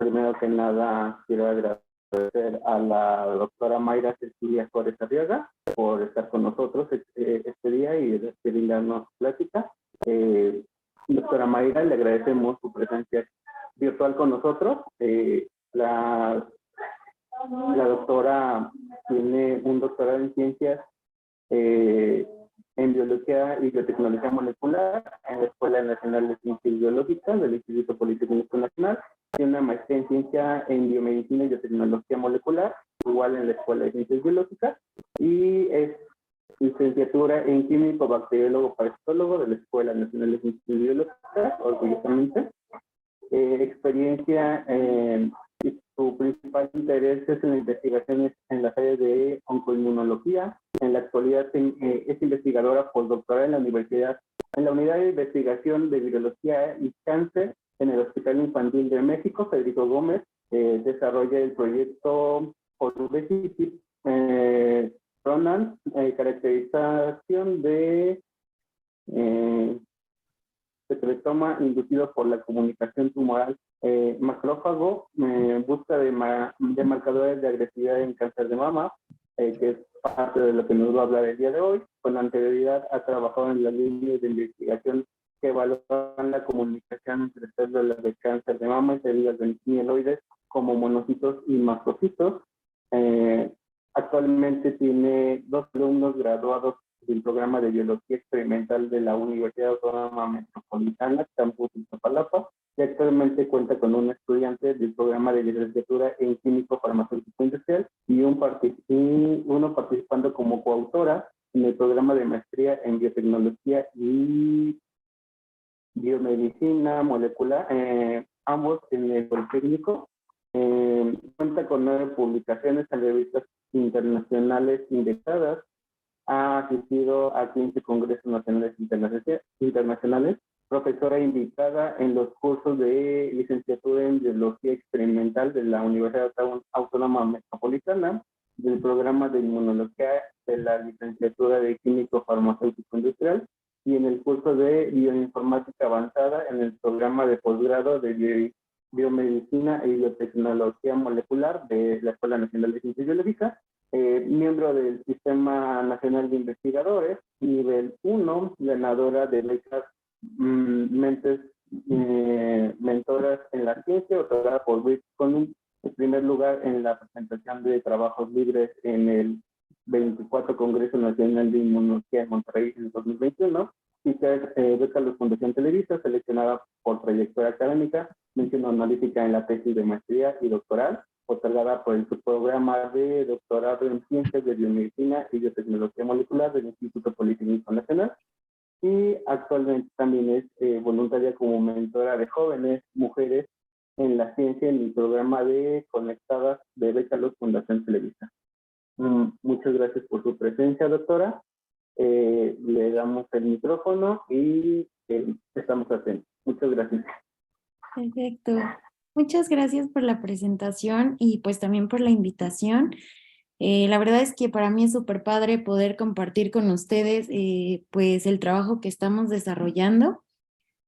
Primero que nada, quiero agradecer a la doctora Mayra Cecilia Juárez Arriaga por estar con nosotros este día y brindarnos plática. Doctora Mayra, le agradecemos su presencia virtual con nosotros. La doctora tiene un doctorado en ciencias en biología y biotecnología molecular en la Escuela Nacional de Ciencias Biológicas del Instituto Politécnico Nacional. Tiene una maestría en ciencia en biomedicina y biotecnología molecular, igual en la Escuela de Ciencias Biológicas, y es licenciatura en químico, bacteriólogo, parasitólogo de la Escuela Nacional de Ciencias Biológicas, orgullosamente. Experiencia y su principal interés es en investigaciones en las áreas de oncoinmunología. En la actualidad es investigadora postdoctoral en la Unidad de Investigación de Virología y Cáncer en el Hospital Infantil de México, Federico Gómez. Desarrolla el proyecto Obesity Ronan, caracterización de secretoma inducido por la comunicación tumoral macrófago, busca de marcadores de agresividad en cáncer de mama, que es parte de lo que nos va a hablar el día de hoy. Con anterioridad ha trabajado en las líneas de investigación que evalúan la comunicación entre células de cáncer de mama y células de mieloides como monocitos y macrocitos. Actualmente tiene 2 alumnos graduados del programa de biología experimental de la Universidad Autónoma Metropolitana, Campus Iztapalapa, y actualmente cuenta con un estudiante del programa de licenciatura en químico farmacéutico industrial y uno participando como coautora en el programa de maestría en biotecnología y biomedicina molecular, ambos en el Politécnico. Cuenta con 9 publicaciones en revistas internacionales indexadas. Ha asistido a 15 congresos nacionales internacionales, profesora invitada en los cursos de licenciatura en biología experimental de la Universidad Autónoma Metropolitana, del programa de inmunología de la licenciatura de químico farmacéutico industrial y en el curso de bioinformática avanzada en el programa de posgrado de biomedicina y biotecnología molecular de la Escuela Nacional de Ciencias Biológicas. Miembro del Sistema Nacional de Investigadores, nivel 1, ganadora de becas mentoras en la ciencia, otorgada por British Columbia, en primer lugar en la presentación de trabajos libres en el 24 Congreso Nacional de Inmunología en Monterrey en el 2021, y beca Luz Fundación Televisa, seleccionada por trayectoria académica, mención honorífica en la tesis de maestría y doctoral, otorgada por el subprograma de doctorado en Ciencias de Biomedicina y Biotecnología Molecular del Instituto Politécnico Nacional, y actualmente también es voluntaria como mentora de jóvenes, mujeres en la ciencia en el programa de Conectadas de Beca Luz Fundación Televisa. Muchas gracias por su presencia, doctora. Le damos el micrófono y estamos atentos. Muchas gracias. Perfecto. Muchas gracias por la presentación y pues también por la invitación. La verdad es que para mí es súper padre poder compartir con ustedes pues el trabajo que estamos desarrollando.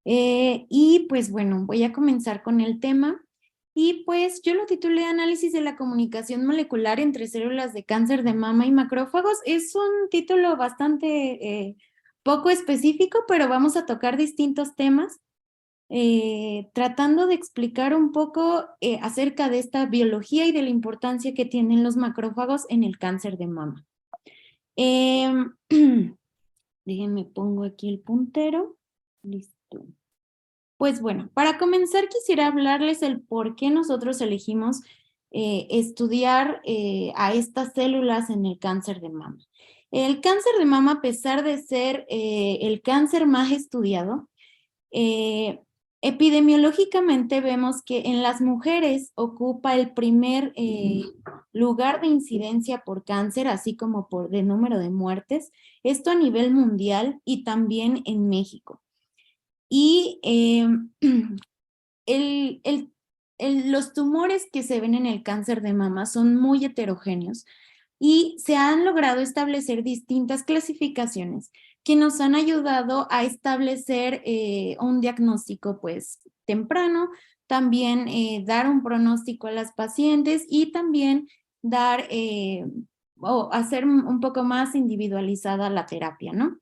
Y pues bueno, voy a comenzar con el tema. Y pues yo lo titulé Análisis de la comunicación molecular entre células de cáncer de mama y macrófagos. Es un título bastante poco específico, pero vamos a tocar distintos temas. Tratando de explicar un poco acerca de esta biología y de la importancia que tienen los macrófagos en el cáncer de mama. Déjenme pongo aquí el puntero. Listo. Pues bueno, para comenzar quisiera hablarles el por qué nosotros elegimos estudiar a estas células en el cáncer de mama. El cáncer de mama, a pesar de ser el cáncer más estudiado, epidemiológicamente vemos que en las mujeres ocupa el primer lugar de incidencia por cáncer, así como de número de muertes, esto a nivel mundial y también en México. Y los tumores que se ven en el cáncer de mama son muy heterogéneos y se han logrado establecer distintas clasificaciones que nos han ayudado a establecer un diagnóstico pues temprano, también dar un pronóstico a las pacientes y también dar o hacer un poco más individualizada la terapia, ¿no?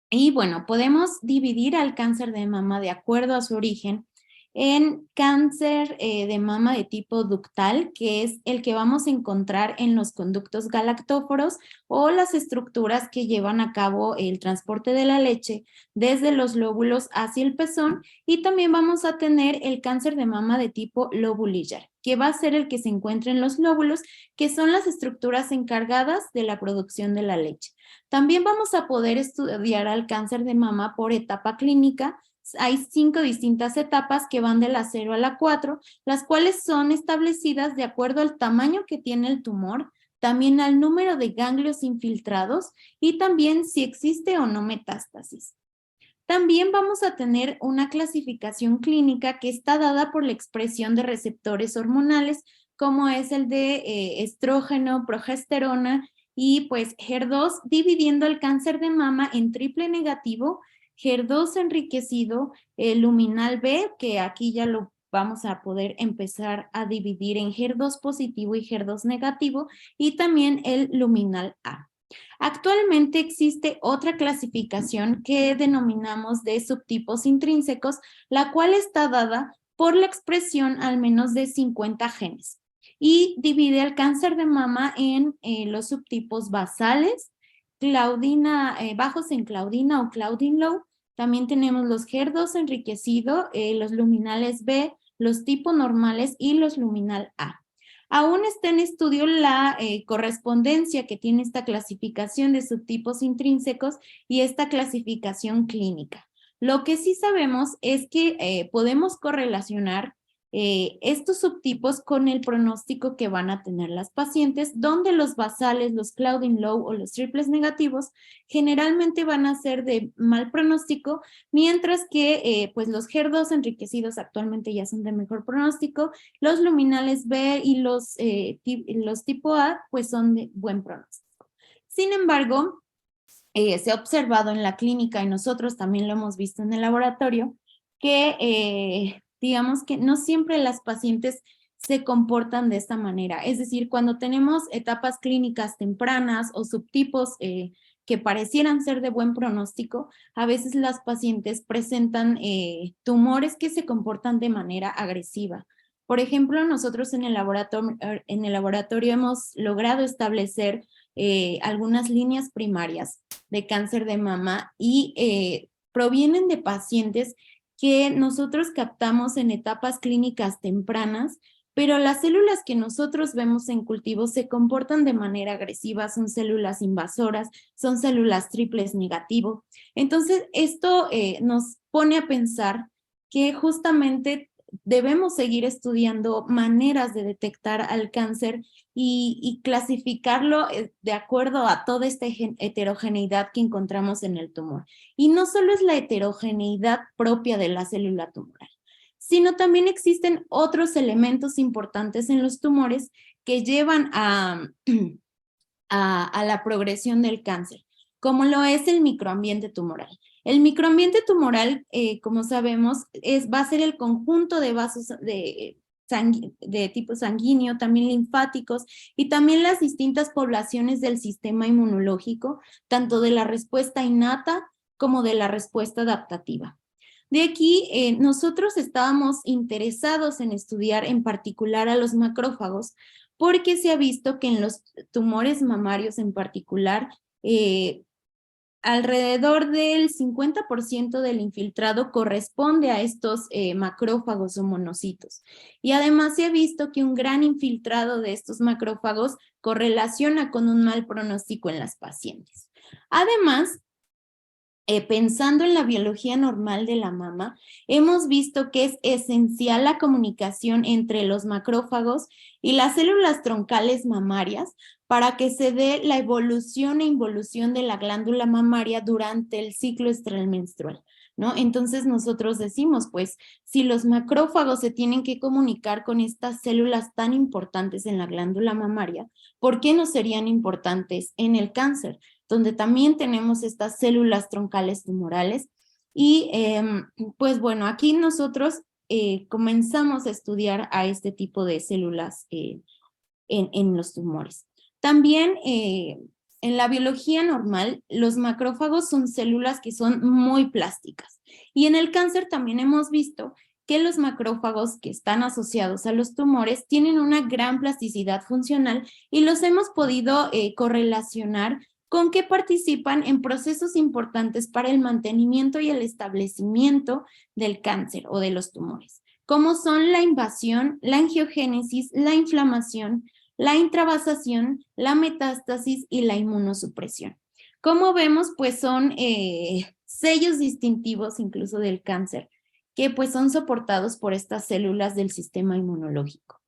Y bueno, podemos dividir al cáncer de mama de acuerdo a su origen en cáncer de mama de tipo ductal, que es el que vamos a encontrar en los conductos galactóforos o las estructuras que llevan a cabo el transporte de la leche desde los lóbulos hacia el pezón, y también vamos a tener el cáncer de mama de tipo lobulillar, que va a ser el que se encuentra en los lóbulos, que son las estructuras encargadas de la producción de la leche. También vamos a poder estudiar al cáncer de mama por etapa clínica. Hay 5 distintas etapas que van de la 0 a la 4, las cuales son establecidas de acuerdo al tamaño que tiene el tumor, también al número de ganglios infiltrados y también si existe o no metástasis. También vamos a tener una clasificación clínica que está dada por la expresión de receptores hormonales, como es el de estrógeno, progesterona y pues HER2, dividiendo el cáncer de mama en triple negativo, HER2 enriquecido, el luminal B, que aquí ya lo vamos a poder empezar a dividir en HER2 positivo y HER2 negativo, y también el luminal A. Actualmente existe otra clasificación que denominamos de subtipos intrínsecos, la cual está dada por la expresión al menos de 50 genes y divide el cáncer de mama en los subtipos basales, bajos en Claudina o Claudin Low. También tenemos los HER2 enriquecido, los luminales B, los tipos normales y los luminal A. Aún está en estudio la correspondencia que tiene esta clasificación de subtipos intrínsecos y esta clasificación clínica. Lo que sí sabemos es que podemos correlacionar estos subtipos con el pronóstico que van a tener las pacientes, donde los basales, los Claudin Low o los triples negativos generalmente van a ser de mal pronóstico, mientras que pues los HER2 enriquecidos actualmente ya son de mejor pronóstico, los luminales B y los tipo A pues son de buen pronóstico. Sin embargo, se ha observado en la clínica y nosotros también lo hemos visto en el laboratorio que digamos que no siempre las pacientes se comportan de esta manera. Es decir, cuando tenemos etapas clínicas tempranas o subtipos que parecieran ser de buen pronóstico, a veces las pacientes presentan tumores que se comportan de manera agresiva. Por ejemplo, nosotros en el laboratorio hemos logrado establecer algunas líneas primarias de cáncer de mama y provienen de pacientes que nosotros captamos en etapas clínicas tempranas, pero las células que nosotros vemos en cultivo se comportan de manera agresiva, son células invasoras, son células triples negativo. Entonces, esto nos pone a pensar que justamente debemos seguir estudiando maneras de detectar al cáncer y clasificarlo de acuerdo a toda esta heterogeneidad que encontramos en el tumor. Y no solo es la heterogeneidad propia de la célula tumoral, sino también existen otros elementos importantes en los tumores que llevan a la progresión del cáncer, como lo es el microambiente tumoral. El microambiente tumoral, como sabemos, va a ser el conjunto de vasos de tipo sanguíneo, también linfáticos y también las distintas poblaciones del sistema inmunológico, tanto de la respuesta innata como de la respuesta adaptativa. De aquí, nosotros estábamos interesados en estudiar en particular a los macrófagos, porque se ha visto que en los tumores mamarios en particular, alrededor del 50% del infiltrado corresponde a estos macrófagos o monocitos. Y además se ha visto que un gran infiltrado de estos macrófagos correlaciona con un mal pronóstico en las pacientes. Además, pensando en la biología normal de la mama, hemos visto que es esencial la comunicación entre los macrófagos y las células troncales mamarias para que se dé la evolución e involución de la glándula mamaria durante el ciclo estral menstrual, ¿no? Entonces nosotros decimos, pues, si los macrófagos se tienen que comunicar con estas células tan importantes en la glándula mamaria, ¿por qué no serían importantes en el cáncer, donde también tenemos estas células troncales tumorales? Y pues bueno, aquí nosotros comenzamos a estudiar a este tipo de células en los tumores. También en la biología normal, los macrófagos son células que son muy plásticas. Y en el cáncer también hemos visto que los macrófagos que están asociados a los tumores tienen una gran plasticidad funcional y los hemos podido correlacionar con que participan en procesos importantes para el mantenimiento y el establecimiento del cáncer o de los tumores, como son la invasión, la angiogénesis, la inflamación, la intravasación, la metástasis y la inmunosupresión. Como vemos, pues son sellos distintivos incluso del cáncer, que pues son soportados por estas células del sistema inmunológico.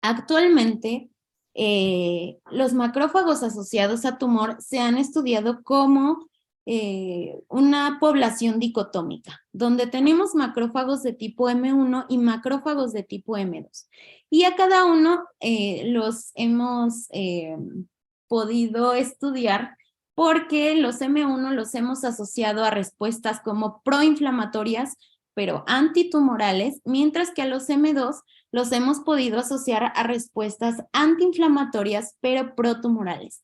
Actualmente, los macrófagos asociados a tumor se han estudiado como una población dicotómica, donde tenemos macrófagos de tipo M1 y macrófagos de tipo M2. Y a cada uno los hemos podido estudiar porque los M1 los hemos asociado a respuestas como proinflamatorias, pero antitumorales, mientras que a los M2 los hemos podido asociar a respuestas antiinflamatorias, pero protumorales.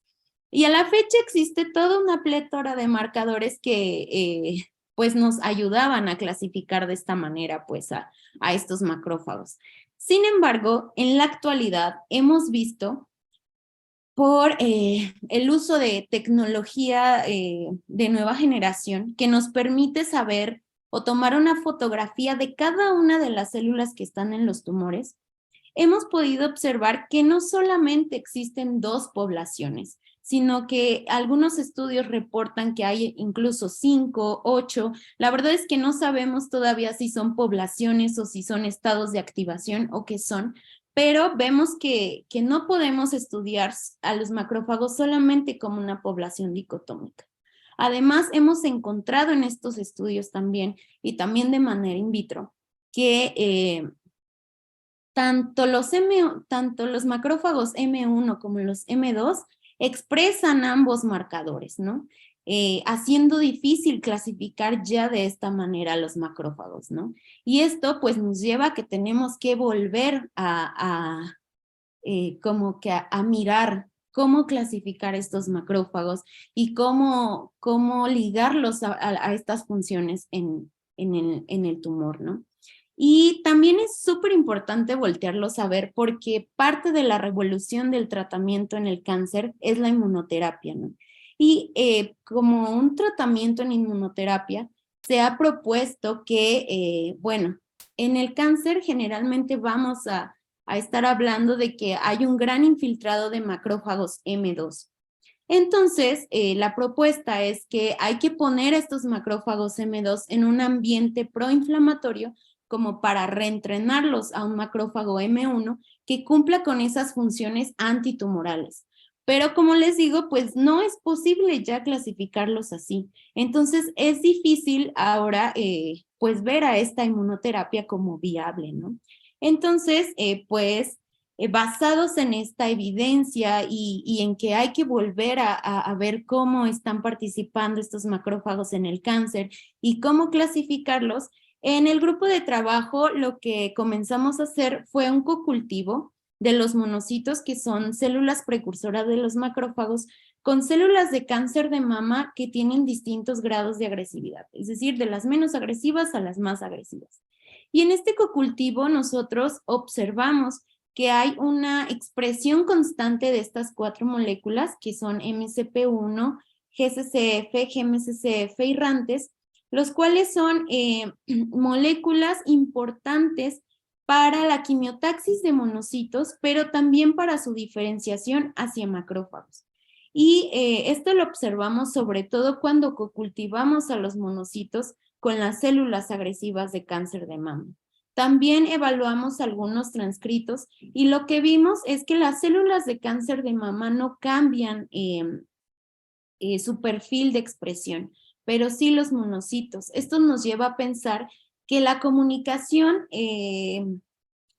Y a la fecha existe toda una plétora de marcadores que pues nos ayudaban a clasificar de esta manera pues a estos macrófagos. Sin embargo, en la actualidad hemos visto por el uso de tecnología de nueva generación que nos permite saber o tomar una fotografía de cada una de las células que están en los tumores, hemos podido observar que no solamente existen dos poblaciones, sino que algunos estudios reportan que hay incluso 5, 8. La verdad es que no sabemos todavía si son poblaciones o si son estados de activación o qué son, pero vemos que no podemos estudiar a los macrófagos solamente como una población dicotómica. Además, hemos encontrado en estos estudios también, y también de manera in vitro, que tanto los macrófagos M1 como los M2 expresan ambos marcadores, ¿no? Haciendo difícil clasificar ya de esta manera los macrófagos, ¿no? Y esto pues nos lleva a que tenemos que volver como que a mirar cómo clasificar estos macrófagos y cómo ligarlos a estas funciones en el tumor, ¿no? Y también es súper importante voltearlos a ver porque parte de la revolución del tratamiento en el cáncer es la inmunoterapia, ¿no? Y como un tratamiento en inmunoterapia, se ha propuesto que, bueno, en el cáncer generalmente vamos a estar hablando de que hay un gran infiltrado de macrófagos M2. Entonces, la propuesta es que hay que poner estos macrófagos M2 en un ambiente proinflamatorio como para reentrenarlos a un macrófago M1 que cumpla con esas funciones antitumorales. Pero como les digo, pues no es posible ya clasificarlos así. Entonces es difícil ahora pues ver a esta inmunoterapia como viable, ¿no? Entonces, basados en esta evidencia y en que hay que volver a ver cómo están participando estos macrófagos en el cáncer y cómo clasificarlos, en el grupo de trabajo lo que comenzamos a hacer fue un cocultivo de los monocitos, que son células precursoras de los macrófagos, con células de cáncer de mama que tienen distintos grados de agresividad, es decir, de las menos agresivas a las más agresivas. Y en este cocultivo nosotros observamos que hay una expresión constante de estas 4 moléculas, que son MCP1, GCCF, GMCCF y RANTES, los cuales son moléculas importantes para la quimiotaxis de monocitos, pero también para su diferenciación hacia macrófagos. Y esto lo observamos sobre todo cuando cultivamos a los monocitos con las células agresivas de cáncer de mama. También evaluamos algunos transcritos y lo que vimos es que las células de cáncer de mama no cambian su perfil de expresión, pero sí los monocitos. Esto nos lleva a pensar que la comunicación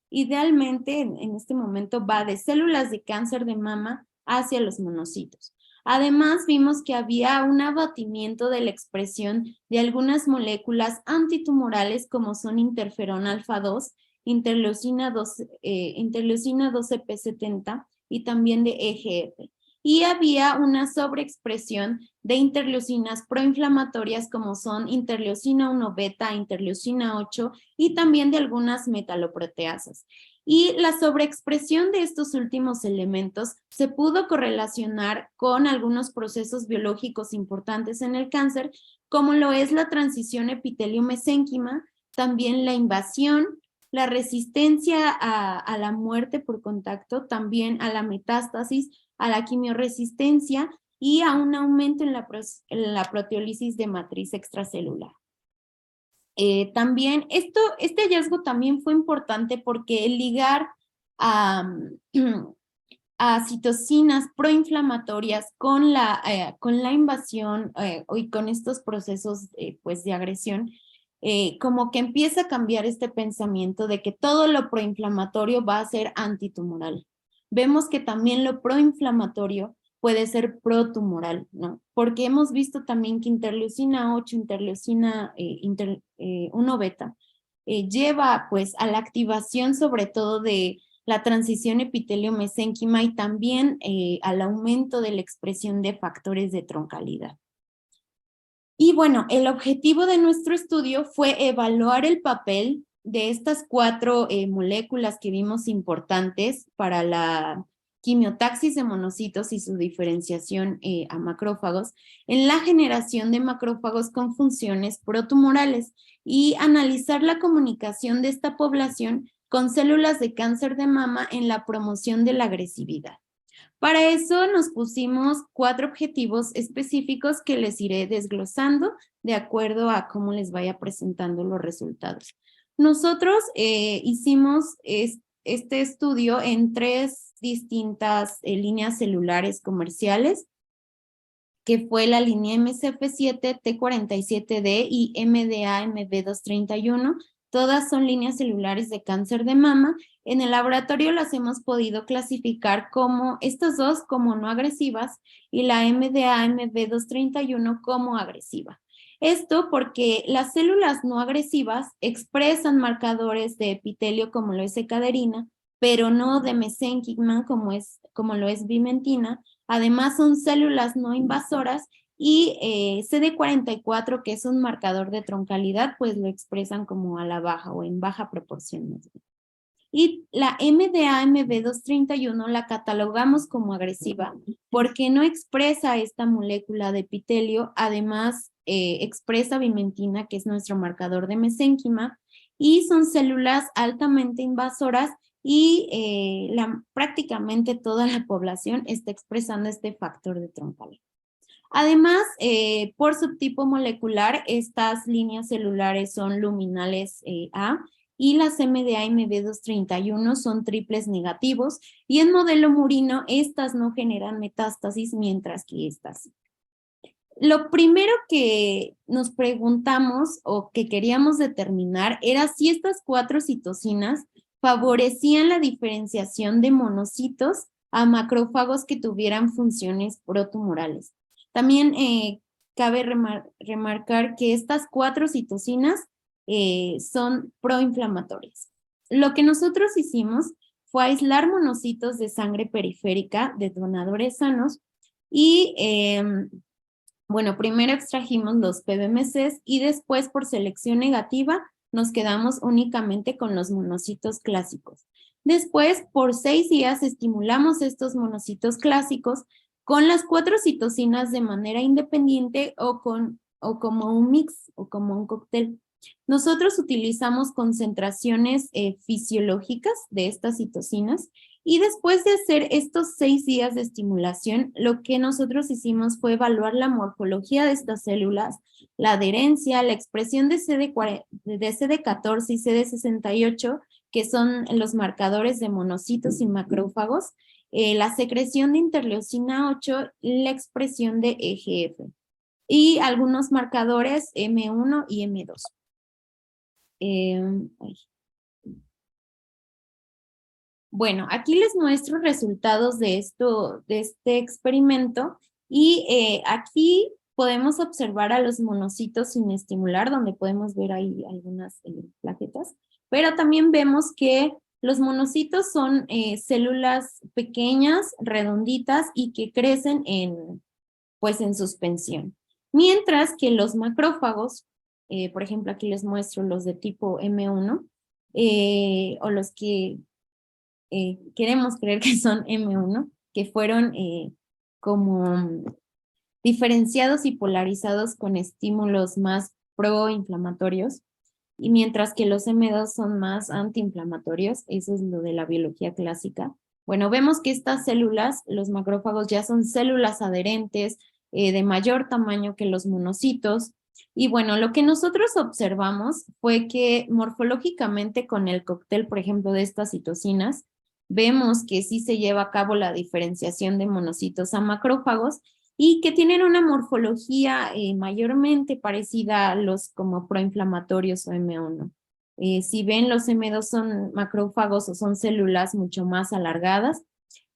idealmente en este momento va de células de cáncer de mama hacia los monocitos. Además, vimos que había un abatimiento de la expresión de algunas moléculas antitumorales como son interferón alfa 2, interleucina 12p70 y también de EGF. Y había una sobreexpresión de interleucinas proinflamatorias como son interleucina 1 beta, interleucina 8 y también de algunas metaloproteasas. Y la sobreexpresión de estos últimos elementos se pudo correlacionar con algunos procesos biológicos importantes en el cáncer, como lo es la transición epitelio-mesénquima, también la invasión, la resistencia a la muerte por contacto, también a la metástasis, a la quimioresistencia y a un aumento en la proteólisis de matriz extracelular. También este hallazgo también fue importante porque el ligar a, a citocinas proinflamatorias con la invasión y con estos procesos pues de agresión, como que empieza a cambiar este pensamiento de que todo lo proinflamatorio va a ser antitumoral. Vemos que también lo proinflamatorio puede ser protumoral, ¿no? Porque hemos visto también que interleucina 8, interleucina 1 beta, lleva pues a la activación sobre todo de la transición epitelio-mesénquima y también al aumento de la expresión de factores de troncalidad. Y bueno, el objetivo de nuestro estudio fue evaluar el papel de estas 4 moléculas que vimos importantes para la quimiotaxis de monocitos y su diferenciación a macrófagos en la generación de macrófagos con funciones protumorales y analizar la comunicación de esta población con células de cáncer de mama en la promoción de la agresividad. Para eso nos pusimos 4 objetivos específicos que les iré desglosando de acuerdo a cómo les vaya presentando los resultados. Nosotros hicimos este estudio en 3 distintas líneas celulares comerciales, que fue la línea MCF7, T47D y MDA-MB231. Todas son líneas celulares de cáncer de mama. En el laboratorio las hemos podido clasificar como estas dos como no agresivas y la MDA-MB231 como agresiva. Esto porque las células no agresivas expresan marcadores de epitelio como lo es ecaderina, pero no de mesénquima como lo es vimentina. Además son células no invasoras y CD44, que es un marcador de troncalidad, pues lo expresan como a la baja o en baja proporción. Y la MDA-MB231 la catalogamos como agresiva porque no expresa esta molécula de epitelio, además expresa vimentina, que es nuestro marcador de mesénquima, y son células altamente invasoras y prácticamente toda la población está expresando este factor de troncalidad. Además, por subtipo molecular, estas líneas celulares son luminales A y las MDA-MB231 son triples negativos y en modelo murino estas no generan metástasis mientras que estas sí. Lo primero que nos preguntamos o que queríamos determinar era si estas 4 citocinas favorecían la diferenciación de monocitos a macrófagos que tuvieran funciones protumorales. También cabe remarcar que estas 4 citocinas son proinflamatorias. Lo que nosotros hicimos fue aislar monocitos de sangre periférica de donadores sanos y bueno, primero extrajimos los PBMCs y después por selección negativa nos quedamos únicamente con los monocitos clásicos. Después, por 6 días, estimulamos estos monocitos clásicos con las 4 citocinas de manera independiente o como un mix o como un cóctel. Nosotros utilizamos concentraciones fisiológicas de estas citocinas y después de hacer estos 6 días de estimulación, lo que nosotros hicimos fue evaluar la morfología de estas células, la adherencia, la expresión de CD14 y CD68, que son los marcadores de monocitos y macrófagos, la secreción de interleucina 8 y la expresión de EGF, y algunos marcadores M1 y M2. Bueno, aquí les muestro resultados de este experimento Y aquí podemos observar a los monocitos sin estimular, donde podemos ver ahí algunas plaquetas, pero también vemos que los monocitos son células pequeñas, redonditas y que crecen pues en suspensión. Mientras que los macrófagos, por ejemplo, aquí les muestro los de tipo M1, o los que queremos creer que son M1, que fueron como diferenciados y polarizados con estímulos más proinflamatorios, y mientras que los M2 son más antiinflamatorios. Eso es lo de la biología clásica. Bueno, vemos que estas células, los macrófagos, ya son células adherentes de mayor tamaño que los monocitos. Y bueno, lo que nosotros observamos fue que morfológicamente con el cóctel, por ejemplo, de estas citocinas, vemos que sí se lleva a cabo la diferenciación de monocitos a macrófagos y que tienen una morfología mayormente parecida a los como proinflamatorios o M1. Si ven, los M2 son macrófagos o son células mucho más alargadas,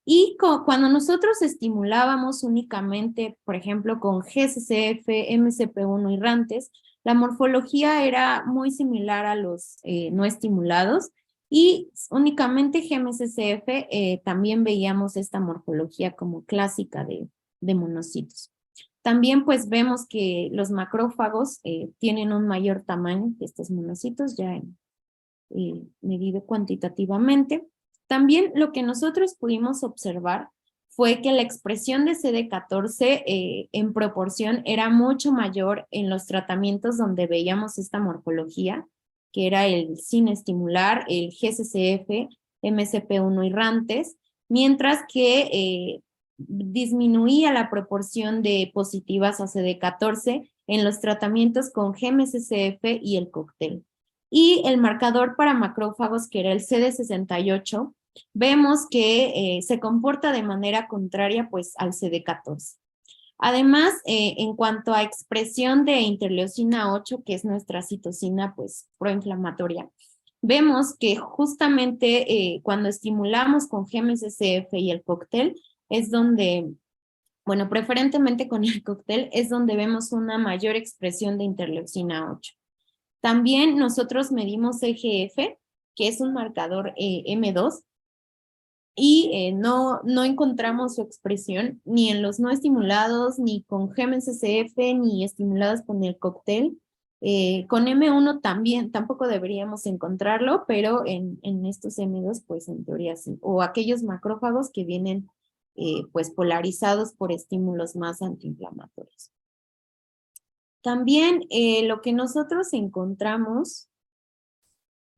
y cuando nosotros estimulábamos únicamente, por ejemplo, con GCCF, MCP1 y RANTES, la morfología era muy similar a los no estimulados, y únicamente GMCCF también veíamos esta morfología como clásica de monocitos. También pues vemos que los macrófagos tienen un mayor tamaño que estos monocitos, ya medido cuantitativamente. También lo que nosotros pudimos observar fue que la expresión de CD14 en proporción era mucho mayor en los tratamientos donde veíamos esta morfología, que era el sin estimular, el GCCF, MCP1 y RANTES, mientras que disminuía la proporción de positivas a CD14 en los tratamientos con GMCCF y el cóctel. Y el marcador para macrófagos, que era el CD68, vemos que se comporta de manera contraria pues al CD14. Además, en cuanto a expresión de interleucina 8, que es nuestra citocina pues proinflamatoria, vemos que justamente cuando estimulamos con GMCCF y el cóctel es donde, bueno, preferentemente con el cóctel, es donde vemos una mayor expresión de interleucina 8. También nosotros medimos EGF, que es un marcador M2, y no encontramos su expresión ni en los no estimulados, ni con GMCCF, ni estimulados con el cóctel. Con M1 también, tampoco deberíamos encontrarlo, pero en estos M2, pues en teoría sí. O aquellos macrófagos que vienen pues polarizados por estímulos más antiinflamatorios. También lo que nosotros encontramos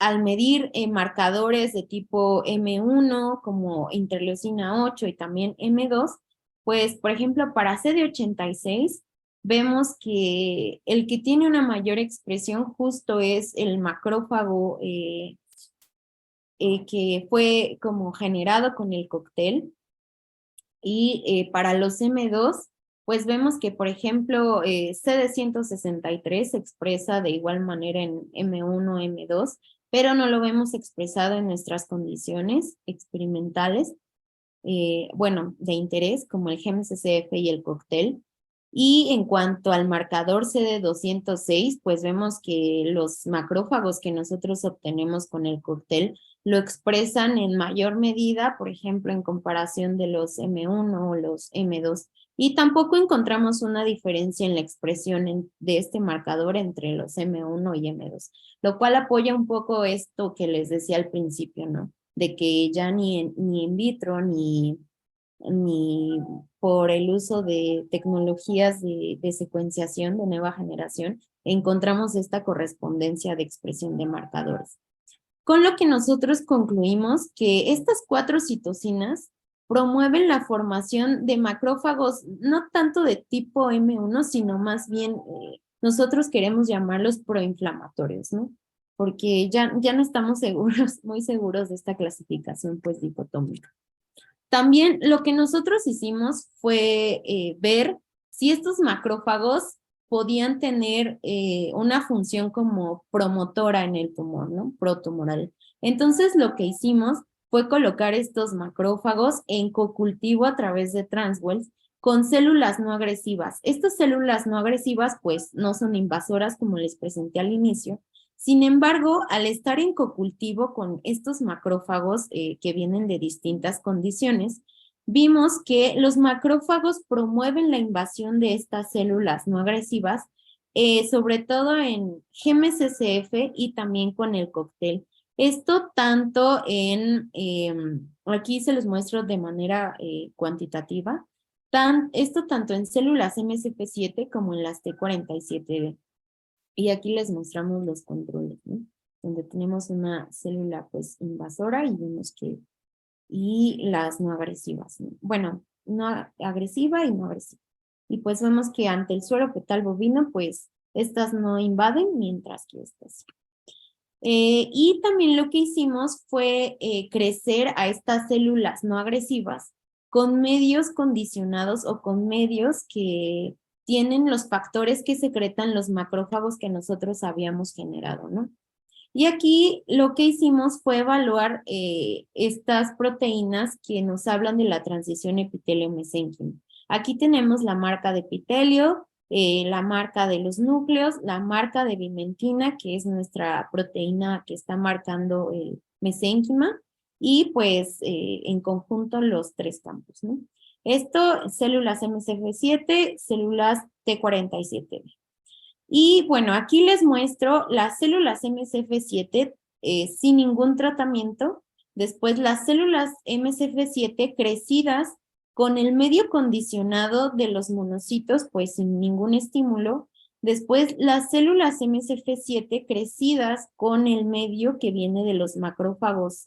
al medir marcadores de tipo M1 como interleucina 8 y también M2, pues por ejemplo para CD86 vemos que el que tiene una mayor expresión justo es el macrófago que fue como generado con el cóctel. Y para los M2, pues vemos que, por ejemplo, CD163 se expresa de igual manera en M1, M2, pero no lo vemos expresado en nuestras condiciones experimentales, bueno, de interés, como el GMCCF y el cóctel. Y en cuanto al marcador CD206, pues vemos que los macrófagos que nosotros obtenemos con el cóctel lo expresan en mayor medida, por ejemplo, en comparación de los M1 o los M2. Y tampoco encontramos una diferencia en la expresión de este marcador entre los M1 y M2, lo cual apoya un poco esto que les decía al principio, ¿no? De que ya ni in vitro ni por el uso de tecnologías de secuenciación de nueva generación, encontramos esta correspondencia de expresión de marcadores. Con lo que nosotros concluimos que estas 4 citocinas promueven la formación de macrófagos no tanto de tipo M1, sino más bien nosotros queremos llamarlos proinflamatorios, ¿no? Porque ya no estamos seguros, muy seguros de esta clasificación pues dicotómica. También lo que nosotros hicimos fue ver si estos macrófagos podían tener una función como promotora en el tumor, ¿no? Protumoral. Entonces lo que hicimos fue colocar estos macrófagos en cocultivo a través de Transwells con células no agresivas. Estas células no agresivas pues no son invasoras como les presenté al inicio. Sin embargo, al estar en cocultivo con estos macrófagos que vienen de distintas condiciones, vimos que los macrófagos promueven la invasión de estas células no agresivas, sobre todo en GM-CSF y también con el cóctel. Esto tanto en, aquí se los muestro de manera cuantitativa, esto tanto en células MSF7 como en las T47D. Y aquí les mostramos los controles, ¿no? Donde tenemos una célula pues invasora y vemos que, y las no agresivas, ¿no? Bueno, no agresiva y no agresiva. Y pues vemos que ante el suero fetal bovino, pues estas no invaden, mientras que estas sí. Y también lo que hicimos fue crecer a estas células no agresivas con medios condicionados o con medios que tienen los factores que secretan los macrófagos que nosotros habíamos generado, ¿no? Y aquí lo que hicimos fue evaluar estas proteínas que nos hablan de la transición epitelio-mesénquima. Aquí tenemos la marca de epitelio, la marca de los núcleos, la marca de vimentina, que es nuestra proteína que está marcando el mesénquima, y pues en conjunto los tres campos, ¿no? Esto, células MCF7, células T47. Y bueno, aquí les muestro las células MCF7 sin ningún tratamiento, después las células MCF7 crecidas con el medio condicionado de los monocitos, pues sin ningún estímulo, después las células MCF7 crecidas con el medio que viene de los macrófagos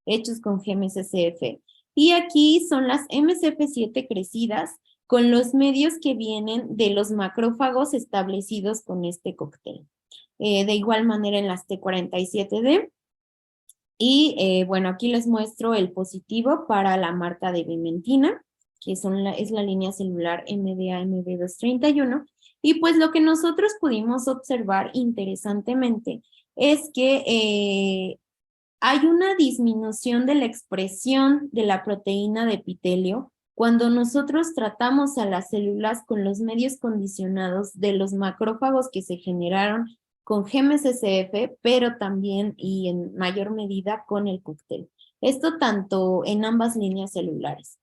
hechos con GM-CSF, y aquí son las MCF7 crecidas con los medios que vienen de los macrófagos establecidos con este cóctel. De igual manera en las T47D. Y bueno, aquí les muestro el positivo para la marca de vimentina, que es la línea celular MDA-MB231. Y pues lo que nosotros pudimos observar interesantemente es que hay una disminución de la expresión de la proteína de epitelio cuando nosotros tratamos a las células con los medios condicionados de los macrófagos que se generaron con GM-CSF, pero también y en mayor medida con el cóctel. Esto tanto en ambas líneas celulares.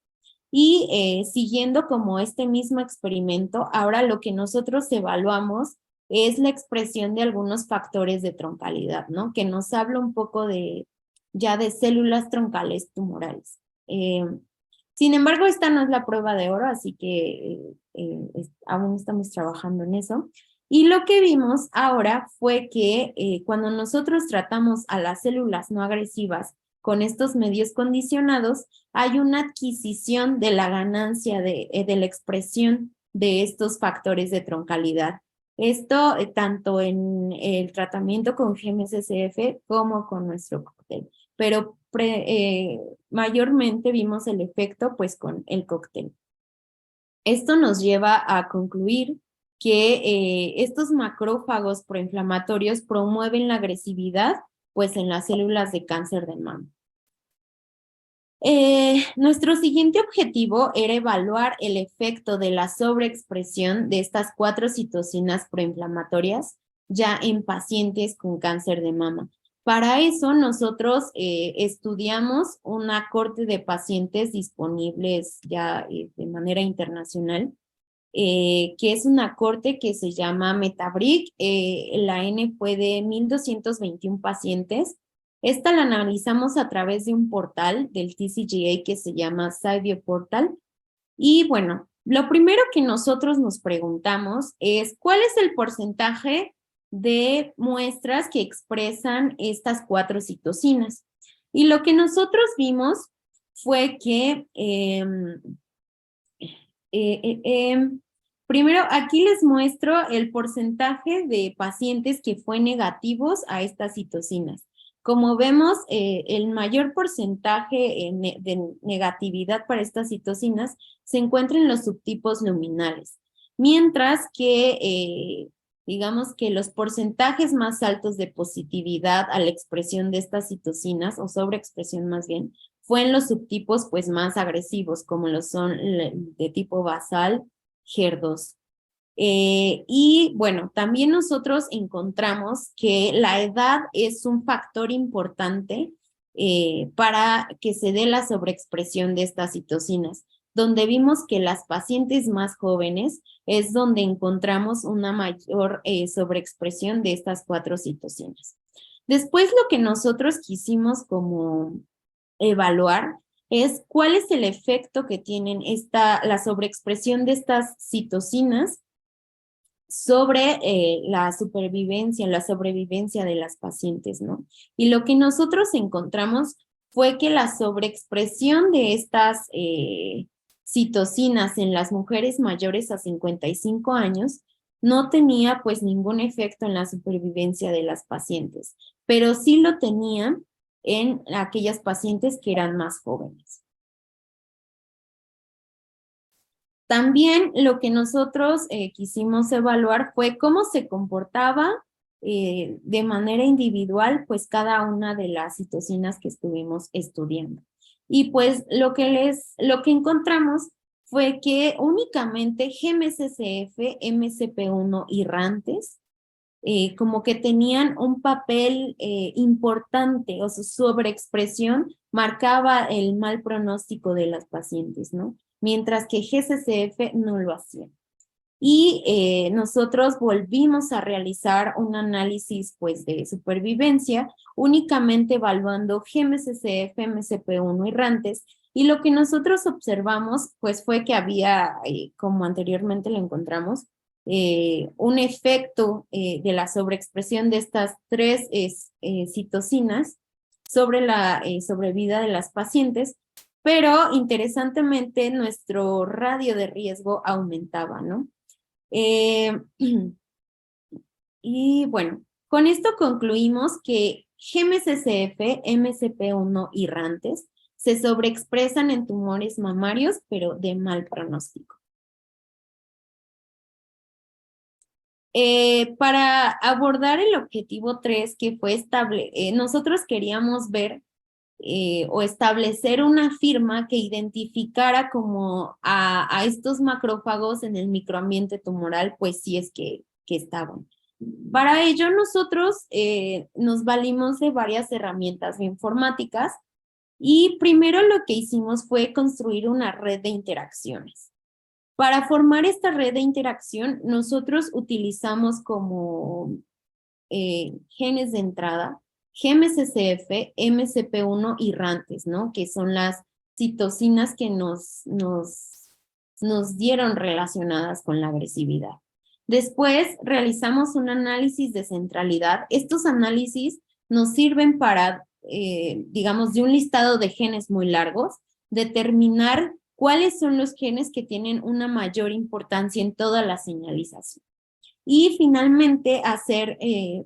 Y siguiendo como este mismo experimento, ahora lo que nosotros evaluamos es la expresión de algunos factores de troncalidad, ¿no? Que nos habla un poco ya de células troncales tumorales. Sin embargo, esta no es la prueba de oro, así que aún estamos trabajando en eso. Y lo que vimos ahora fue que cuando nosotros tratamos a las células no agresivas con estos medios condicionados, hay una adquisición de la ganancia de la expresión de estos factores de troncalidad. Esto tanto en el tratamiento con GM-CSF como con nuestro cóctel. Pero mayormente vimos el efecto pues con el cóctel. Esto nos lleva a concluir que estos macrófagos proinflamatorios promueven la agresividad pues en las células de cáncer de mama. Nuestro siguiente objetivo era evaluar el efecto de la sobreexpresión de estas 4 citocinas proinflamatorias ya en pacientes con cáncer de mama. Para eso nosotros estudiamos una corte de pacientes disponibles ya de manera internacional, que es una corte que se llama Metabric. La N fue de 1,221 pacientes. Esta la analizamos a través de un portal del TCGA que se llama SciBio Portal. Y bueno, lo primero que nosotros nos preguntamos es ¿cuál es el porcentaje de muestras que expresan estas 4 citocinas? Y lo que nosotros vimos fue que primero, aquí les muestro el porcentaje de pacientes que fue negativos a estas citocinas. Como vemos, el mayor porcentaje de negatividad para estas citocinas se encuentra en los subtipos luminales, mientras que, digamos que los porcentajes más altos de positividad a la expresión de estas citocinas, o sobreexpresión más bien, fue en los subtipos pues más agresivos, como lo son de tipo basal, HER2. Y bueno, también nosotros encontramos que la edad es un factor importante para que se dé la sobreexpresión de estas citocinas, donde vimos que las pacientes más jóvenes es donde encontramos una mayor sobreexpresión de estas 4 citocinas. Después lo que nosotros quisimos como evaluar es cuál es el efecto que tienen la sobreexpresión de estas citocinas sobre la sobrevivencia de las pacientes, ¿no? Y lo que nosotros encontramos fue que la sobreexpresión de estas citocinas en las mujeres mayores a 55 años no tenía pues ningún efecto en la supervivencia de las pacientes, pero sí lo tenía en aquellas pacientes que eran más jóvenes. También lo que nosotros quisimos evaluar fue cómo se comportaba de manera individual pues cada una de las citocinas que estuvimos estudiando. Y pues lo que encontramos fue que únicamente GM-CSF, MCP1 y RANTES como que tenían un papel importante, o su sobreexpresión marcaba el mal pronóstico de las pacientes, ¿no? Mientras que GCCF no lo hacía. Y nosotros volvimos a realizar un análisis pues de supervivencia, únicamente evaluando GMCCF, MCP1 y RANTES, y lo que nosotros observamos pues fue que había, como anteriormente lo encontramos, un efecto de la sobreexpresión de estas 3 citocinas sobre la sobrevida de las pacientes, pero interesantemente nuestro radio de riesgo aumentaba, ¿no? Y bueno, con esto concluimos que GMCCF, MCP1 y RANTES se sobreexpresan en tumores mamarios, pero de mal pronóstico. Para abordar el objetivo 3, que fue nosotros queríamos ver o establecer una firma que identificara como a estos macrófagos en el microambiente tumoral, pues sí es que estaban. Para ello nosotros nos valimos de varias herramientas bioinformáticas y primero lo que hicimos fue construir una red de interacciones. Para formar esta red de interacción, nosotros utilizamos como genes de entrada, GMCCF, MCP1 y RANTES, ¿no? Que son las citocinas que nos dieron relacionadas con la agresividad. Después realizamos un análisis de centralidad. Estos análisis nos sirven para, digamos, de un listado de genes muy largos, determinar cuáles son los genes que tienen una mayor importancia en toda la señalización. Y finalmente hacer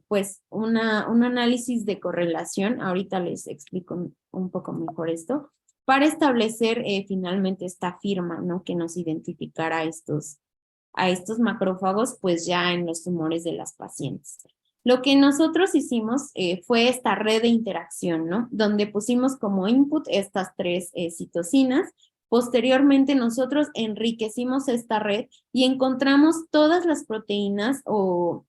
pues un análisis de correlación, ahorita les explico un poco mejor esto, para establecer finalmente esta firma, ¿no? Que nos identificara a estos macrófagos pues ya en los tumores de las pacientes. Lo que nosotros hicimos fue esta red de interacción, ¿no? Donde pusimos como input estas 3 citocinas. Posteriormente nosotros enriquecimos esta red y encontramos todas las proteínas todas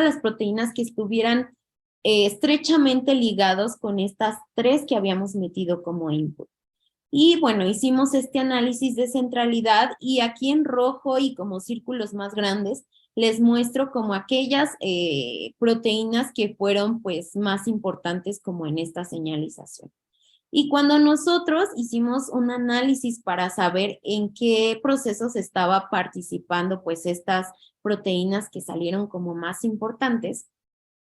las proteínas que estuvieran estrechamente ligados con estas 3 que habíamos metido como input. Y bueno, hicimos este análisis de centralidad y aquí en rojo y como círculos más grandes les muestro como aquellas proteínas que fueron pues más importantes como en esta señalización. Y cuando nosotros hicimos un análisis para saber en qué procesos estaba participando pues estas proteínas que salieron como más importantes,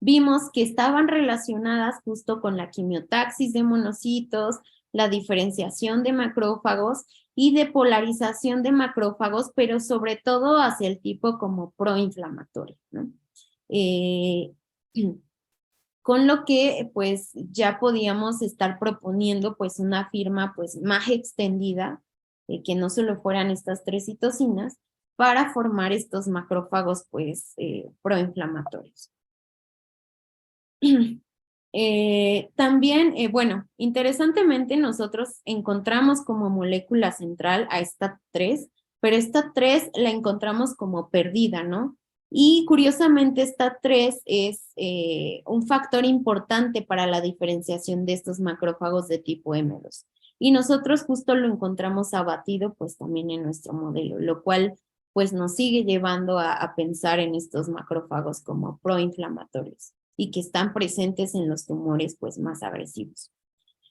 vimos que estaban relacionadas justo con la quimiotaxis de monocitos, la diferenciación de macrófagos y de polarización de macrófagos, pero sobre todo hacia el tipo como proinflamatorio, ¿no? Con lo que pues ya podíamos estar proponiendo pues una firma pues más extendida, que no solo fueran estas 3 citocinas, para formar estos macrófagos pues proinflamatorios. También, bueno, interesantemente nosotros encontramos como molécula central a STAT3, pero STAT3 la encontramos como perdida, ¿no? Y curiosamente STAT3 es un factor importante para la diferenciación de estos macrófagos de tipo M2. Y nosotros justo lo encontramos abatido pues también en nuestro modelo, lo cual pues nos sigue llevando a pensar en estos macrófagos como proinflamatorios y que están presentes en los tumores pues más agresivos.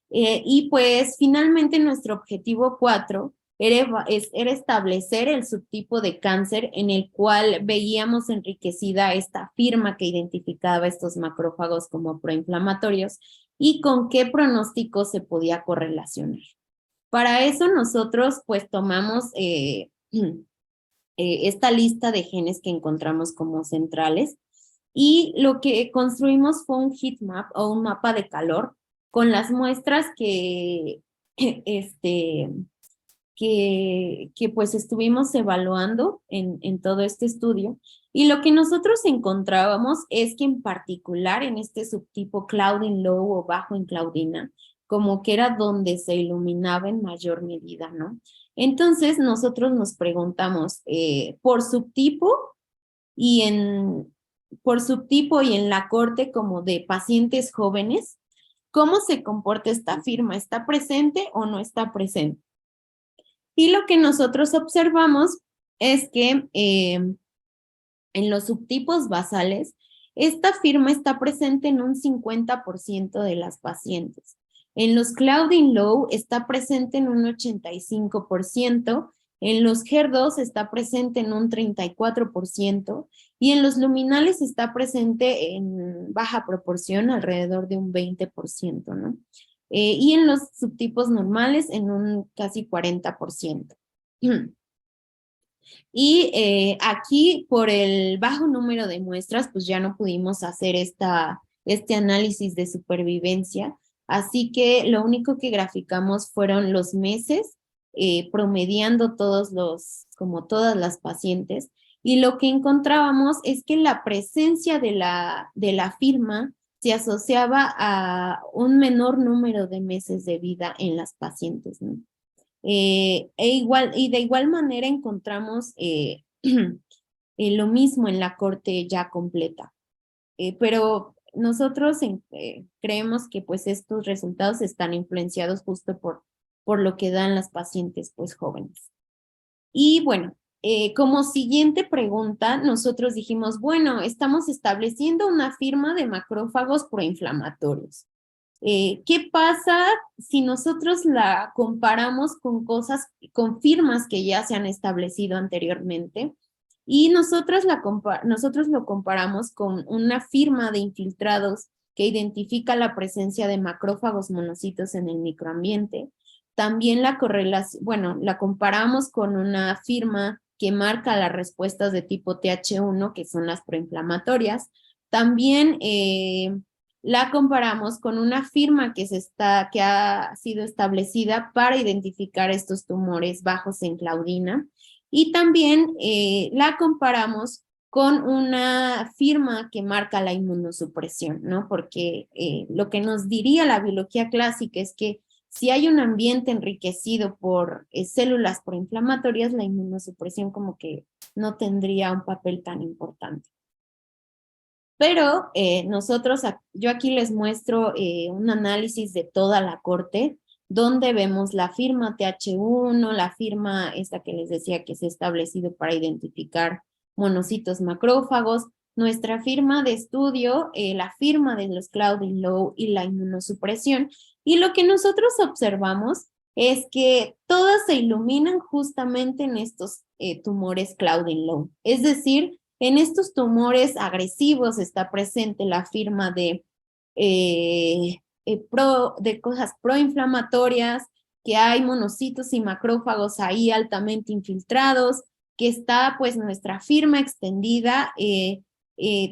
Y pues finalmente nuestro objetivo 4 era establecer el subtipo de cáncer en el cual veíamos enriquecida esta firma que identificaba estos macrófagos como proinflamatorios y con qué pronóstico se podía correlacionar. Para eso nosotros pues tomamos esta lista de genes que encontramos como centrales y lo que construimos fue un heat map o un mapa de calor con las muestras que pues estuvimos evaluando en todo este estudio. Y lo que nosotros encontrábamos es que en particular en este subtipo Claudin Low o bajo en Claudina, como que era donde se iluminaba en mayor medida, ¿no? Entonces nosotros nos preguntamos por subtipo y en la corte como de pacientes jóvenes, ¿cómo se comporta esta firma? ¿Está presente o no está presente? Y lo que nosotros observamos es que en los subtipos basales, esta firma está presente en un 50% de las pacientes. En los Claudin Low está presente en un 85%, en los HER2 está presente en un 34% y en los luminales está presente en baja proporción, alrededor de un 20%, ¿no? Y en los subtipos normales en un casi 40%. Y aquí, por el bajo número de muestras, pues ya no pudimos hacer este análisis de supervivencia. Así que lo único que graficamos fueron los meses, promediando como todas las pacientes. Y lo que encontrábamos es que la presencia de la firma se asociaba a un menor número de meses de vida en las pacientes, ¿no? Y de igual manera encontramos lo mismo en la corte ya completa. Pero nosotros creemos que pues estos resultados están influenciados justo por lo que dan las pacientes pues jóvenes. Y bueno, como siguiente pregunta, nosotros dijimos, bueno, estamos estableciendo una firma de macrófagos proinflamatorios. ¿Qué pasa si nosotros la comparamos con firmas que ya se han establecido anteriormente? Y nosotros lo comparamos con una firma de infiltrados que identifica la presencia de macrófagos monocitos en el microambiente. También la comparamos con una firma que marca las respuestas de tipo TH1, que son las proinflamatorias. También la comparamos con una firma que ha sido establecida para identificar estos tumores bajos en Claudina. Y también la comparamos con una firma que marca la inmunosupresión, ¿no? Porque lo que nos diría la biología clásica es que si hay un ambiente enriquecido por células proinflamatorias, la inmunosupresión como que no tendría un papel tan importante. Pero yo aquí les muestro un análisis de toda la corte, donde vemos la firma TH1, la firma esta que les decía que se ha establecido para identificar monocitos macrófagos, nuestra firma de estudio, la firma de los Claudin Low y la inmunosupresión. Y lo que nosotros observamos es que todas se iluminan justamente en estos tumores Claudin Low. Es decir, en estos tumores agresivos está presente la firma de cosas proinflamatorias, que hay monocitos y macrófagos ahí altamente infiltrados, que está pues nuestra firma extendida.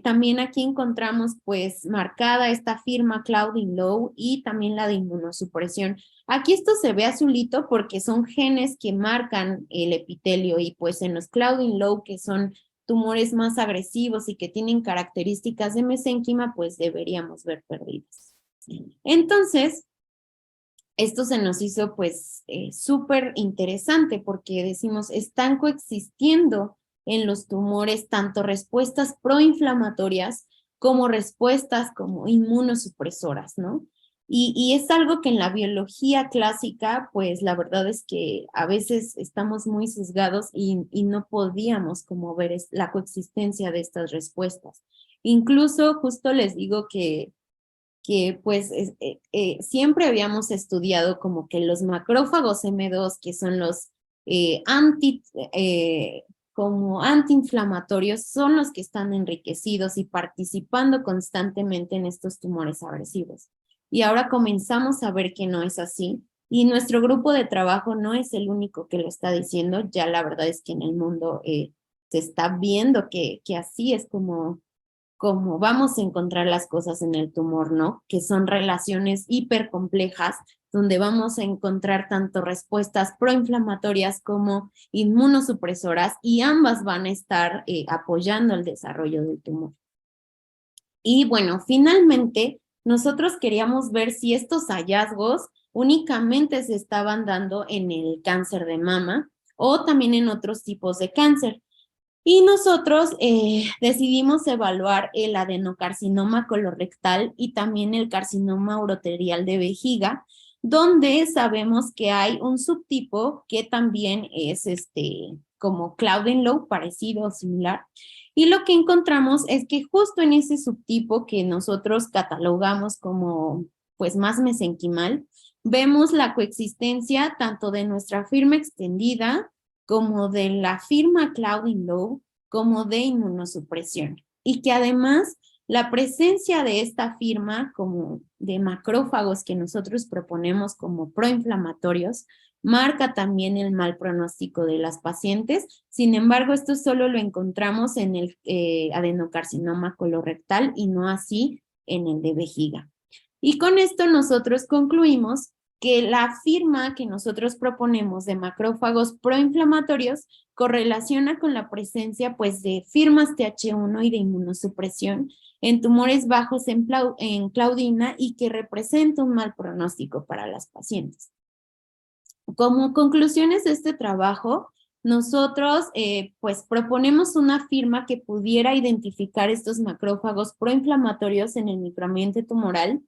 También aquí encontramos pues marcada esta firma Claudin Low y también la de inmunosupresión. Aquí esto se ve azulito porque son genes que marcan el epitelio y pues en los Claudin Low, que son tumores más agresivos y que tienen características de mesénquima, pues deberíamos ver perdidas. Entonces, esto se nos hizo pues súper interesante porque decimos, están coexistiendo en los tumores tanto respuestas proinflamatorias como respuestas como inmunosupresoras, ¿no? Y es algo que en la biología clásica, pues la verdad es que a veces estamos muy sesgados y no podíamos como ver la coexistencia de estas respuestas. Incluso justo les digo que pues siempre habíamos estudiado como que los macrófagos M2, que son los eh, anti, como antiinflamatorios, son los que están enriquecidos y participando constantemente en estos tumores agresivos. Y ahora comenzamos a ver que no es así. Y nuestro grupo de trabajo no es el único que lo está diciendo, ya la verdad es que en el mundo se está viendo que así es como vamos a encontrar las cosas en el tumor, ¿no? Que son relaciones hipercomplejas donde vamos a encontrar tanto respuestas proinflamatorias como inmunosupresoras y ambas van a estar apoyando el desarrollo del tumor. Y bueno, finalmente, nosotros queríamos ver si estos hallazgos únicamente se estaban dando en el cáncer de mama o también en otros tipos de cáncer. Y nosotros decidimos evaluar el adenocarcinoma colorectal y también el carcinoma uroterial de vejiga, donde sabemos que hay un subtipo que también es como Claudin-Low, parecido o similar. Y lo que encontramos es que justo en ese subtipo que nosotros catalogamos como pues más mesenquimal, vemos la coexistencia tanto de nuestra firma extendida como de la firma Claudin-Low, como de inmunosupresión. Y que además la presencia de esta firma como de macrófagos que nosotros proponemos como proinflamatorios marca también el mal pronóstico de las pacientes. Sin embargo, esto solo lo encontramos en el adenocarcinoma colorectal y no así en el de vejiga. Y con esto nosotros concluimos que la firma que nosotros proponemos de macrófagos proinflamatorios correlaciona con la presencia pues de firmas TH1 y de inmunosupresión en tumores bajos en claudina y que representa un mal pronóstico para las pacientes. Como conclusiones de este trabajo, nosotros pues proponemos una firma que pudiera identificar estos macrófagos proinflamatorios en el microambiente tumoral.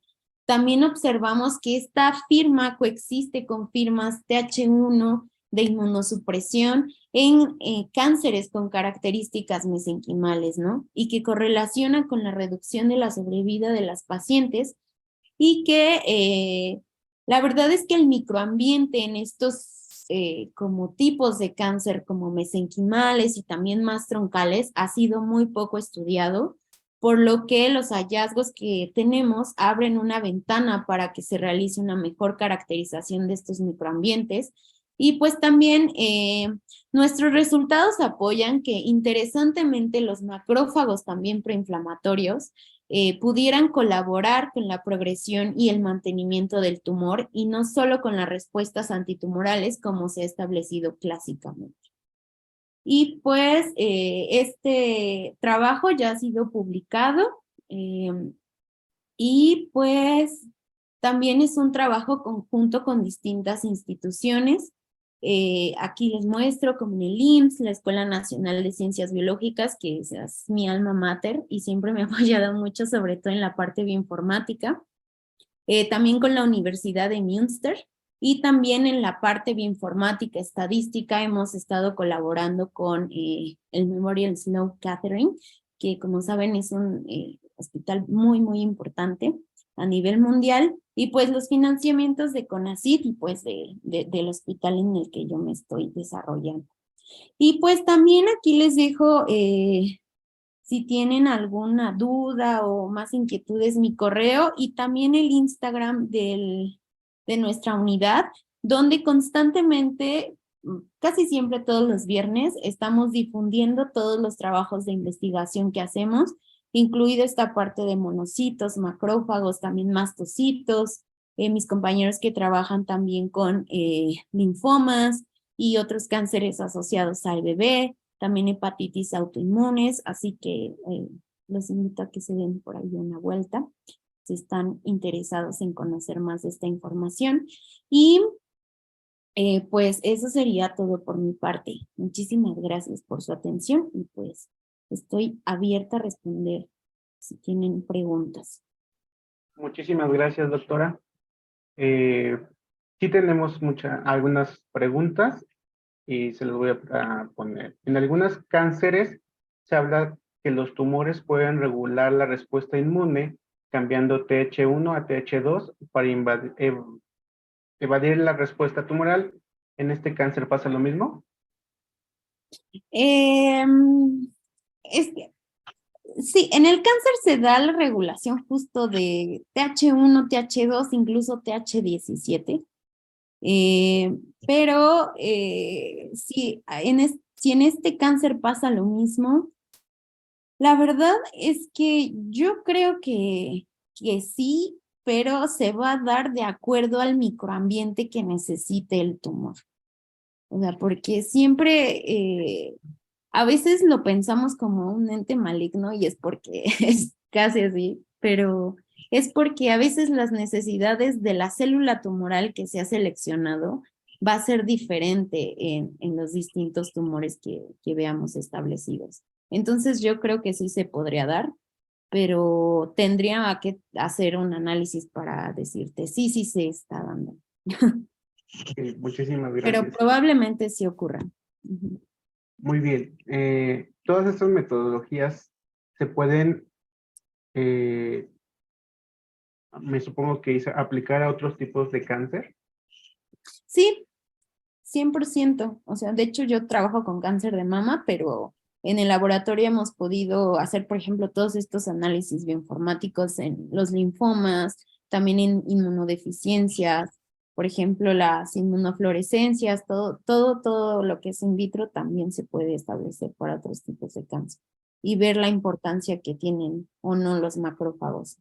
También observamos que esta firma coexiste con firmas TH1 de inmunosupresión en cánceres con características mesenquimales, ¿no? Y que correlaciona con la reducción de la sobrevida de las pacientes y que la verdad es que el microambiente en estos como tipos de cáncer como mesenquimales y también más troncales ha sido muy poco estudiado, por lo que los hallazgos que tenemos abren una ventana para que se realice una mejor caracterización de estos microambientes. Y pues también nuestros resultados apoyan que interesantemente los macrófagos también proinflamatorios pudieran colaborar con la progresión y el mantenimiento del tumor y no solo con las respuestas antitumorales como se ha establecido clásicamente. Y pues este trabajo ya ha sido publicado y pues también es un trabajo conjunto con distintas instituciones. Aquí les muestro como en el IMSS, la Escuela Nacional de Ciencias Biológicas, que es mi alma mater y siempre me ha apoyado mucho, sobre todo en la parte bioinformática. También con la Universidad de Münster y también en la parte bioinformática estadística hemos estado colaborando con el Memorial Sloan Kettering, que como saben es un hospital muy, muy importante a nivel mundial, y pues los financiamientos de CONACYT y pues del hospital en el que yo me estoy desarrollando. Y pues también aquí les dejo, si tienen alguna duda o más inquietudes, mi correo y también el Instagram de nuestra unidad, donde constantemente, casi siempre todos los viernes, estamos difundiendo todos los trabajos de investigación que hacemos, incluida esta parte de monocitos, macrófagos, también mastocitos, mis compañeros que trabajan también con linfomas y otros cánceres asociados al bebé, también hepatitis autoinmunes, así que los invito a que se den por ahí una vuelta. si están interesados en conocer más de esta información. Y pues eso sería todo por mi parte. Muchísimas gracias por su atención y pues estoy abierta a responder si tienen preguntas. Muchísimas gracias, doctora. Sí tenemos algunas preguntas y se las voy a poner. En algunos cánceres se habla que los tumores pueden regular la respuesta inmune cambiando TH1 a TH2 para evadir la respuesta tumoral. ¿En este cáncer pasa lo mismo? Es que, sí, en el cáncer se da la regulación justo de TH1, TH2, incluso TH17. Pero si en este cáncer pasa lo mismo, la verdad es que yo creo que sí, pero se va a dar de acuerdo al microambiente que necesite el tumor. O sea, porque siempre, a veces lo pensamos como un ente maligno y es porque es casi así, pero es porque a veces las necesidades de la célula tumoral que se ha seleccionado va a ser diferente en los distintos tumores que veamos establecidos. Entonces yo creo que sí se podría dar, pero tendría que hacer un análisis para decirte, sí, sí se está dando. Muchísimas Pero gracias. probablemente sí ocurra. Ujú. Muy bien. Todas estas metodologías se pueden, me supongo que aplicar a otros tipos de cáncer. Sí, 100%. O sea, de hecho yo trabajo con cáncer de mama, pero en el laboratorio hemos podido hacer, por ejemplo, todos estos análisis bioinformáticos en los linfomas, también en inmunodeficiencias, por ejemplo, las inmunofluorescencias, todo lo que es in vitro también se puede establecer para otros tipos de cáncer y ver la importancia que tienen o no los macrófagos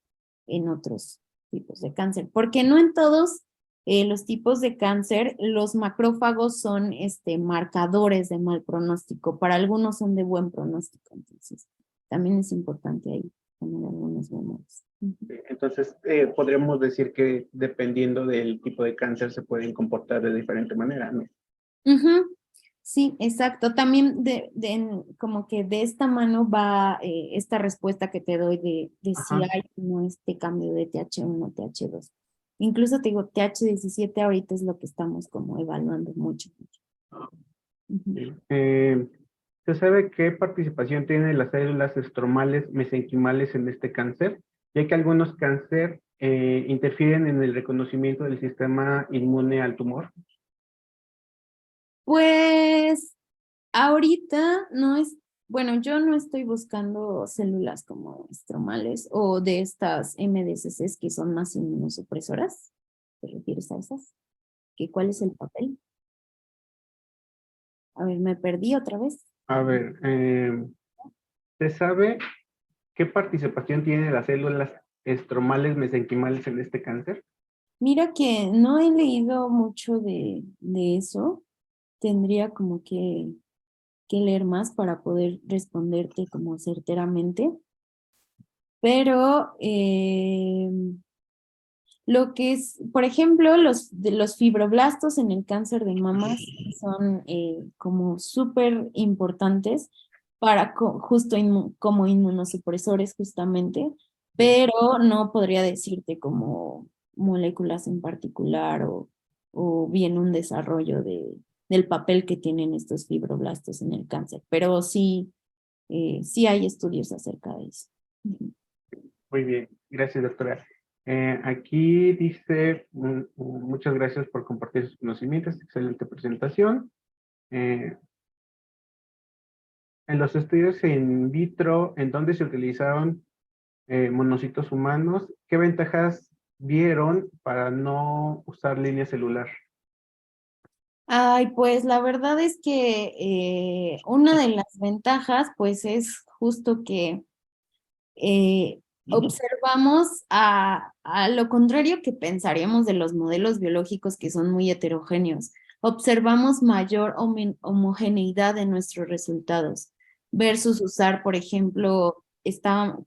en otros tipos de cáncer, porque no en todos los tipos de cáncer, los macrófagos son marcadores de mal pronóstico, para algunos son de buen pronóstico, entonces también es importante ahí tener algunos memorias. Entonces, podríamos decir que dependiendo del tipo de cáncer se pueden comportar de diferente manera, ¿no? Sí, exacto. También como que de esta mano va esta respuesta que te doy de si hay o no este cambio de TH1 TH2. Incluso te digo, TH17 ahorita es lo que estamos como evaluando mucho. ¿Se sabe qué participación tienen las células estromales mesenquimales en este cáncer? Ya que algunos cáncer interfieren en el reconocimiento del sistema inmune al tumor. Pues ahorita no es, bueno, yo no estoy buscando células como estromales o de estas MDSCs que son más inmunosupresoras. ¿Te refieres a esas? ¿Cuál es el papel? A ver, me perdí otra vez. A ver, ¿se sabe qué participación tienen las células estromales mesenquimales en este cáncer? Mira que no he leído mucho de eso. Tendría como que leer más para poder responderte como certeramente. Pero lo que es, por ejemplo, los fibroblastos en el cáncer de mama son como súper importantes para justo como inmunosupresores justamente, pero no podría decirte como moléculas en particular o bien un desarrollo del papel que tienen estos fibroblastos en el cáncer, pero sí, sí hay estudios acerca de eso. Muy bien, gracias, doctora. Aquí dice, muchas gracias por compartir sus conocimientos, excelente presentación. En los estudios in vitro, en donde se utilizaron monocitos humanos, ¿qué ventajas vieron para no usar línea celular? Ay, pues la verdad es que una de las ventajas, pues es justo que observamos a lo contrario que pensaríamos de los modelos biológicos que son muy heterogéneos. Observamos mayor homogeneidad en nuestros resultados versus usar, por ejemplo,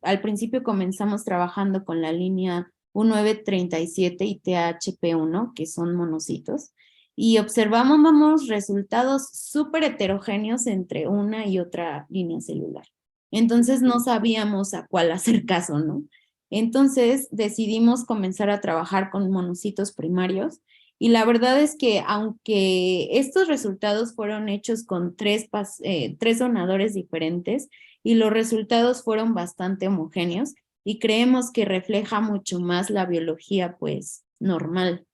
al principio comenzamos trabajando con la línea U937 y THP1, que son monocitos, y observamos resultados súper heterogéneos entre una y otra línea celular. Entonces no sabíamos a cuál hacer caso, ¿no? Entonces decidimos comenzar a trabajar con monocitos primarios y la verdad es que aunque estos resultados fueron hechos con tres donadores diferentes y los resultados fueron bastante homogéneos y creemos que refleja mucho más la biología pues normal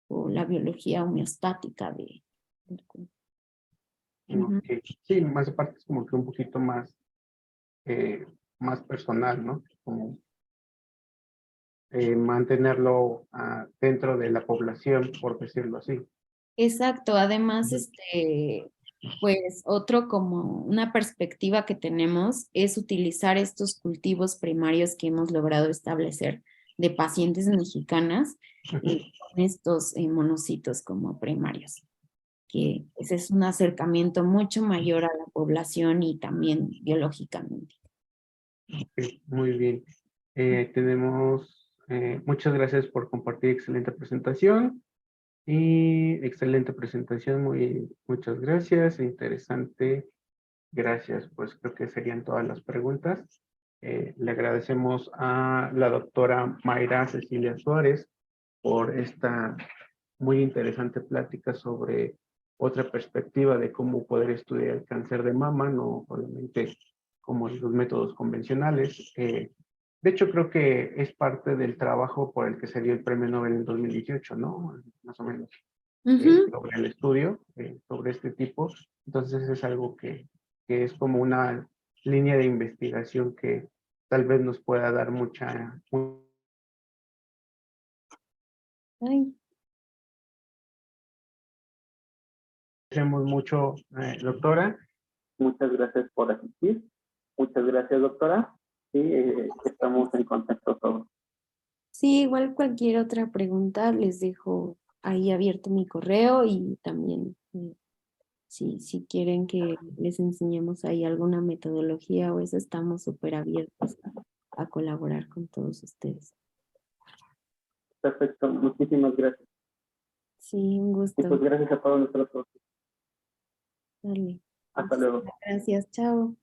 o la biología homeostática del cuerpo. Ok. Sí, más aparte es como que un poquito más, más personal, ¿no? Como mantenerlo dentro de la población, por decirlo así. Exacto, además, Ujú. pues otro como una perspectiva que tenemos es utilizar estos cultivos primarios que hemos logrado establecer de pacientes mexicanas con estos monocitos como primarios, que ese es un acercamiento mucho mayor a la población y también biológicamente. Ok, muy bien. Muchas gracias por compartir excelente presentación. Y excelente presentación, muchas gracias, interesante, gracias, pues creo que serían todas las preguntas. Le agradecemos a la doctora Mayra Cecilia Suárez por esta muy interesante plática sobre otra perspectiva de cómo poder estudiar el cáncer de mama, no solamente como los métodos convencionales. De hecho, creo que es parte del trabajo por el que se dio el premio Nobel en 2018, ¿no? Más o menos, sobre el estudio, sobre este tipo. Entonces es algo que es como una línea de investigación que tal vez nos pueda dar Ay, agradecemos mucho, doctora. Muchas gracias por asistir. Muchas gracias, doctora. Y estamos en contacto todos. sí, igual cualquier otra pregunta les dejo ahí abierto mi correo y también si quieren que les enseñemos ahí alguna metodología o eso, estamos súper abiertos a colaborar con todos ustedes. Perfecto, muchísimas gracias. Sí, un Y gusto. pues gracias a todos nuestros socios. Dale. Hasta luego. Gracias, chao.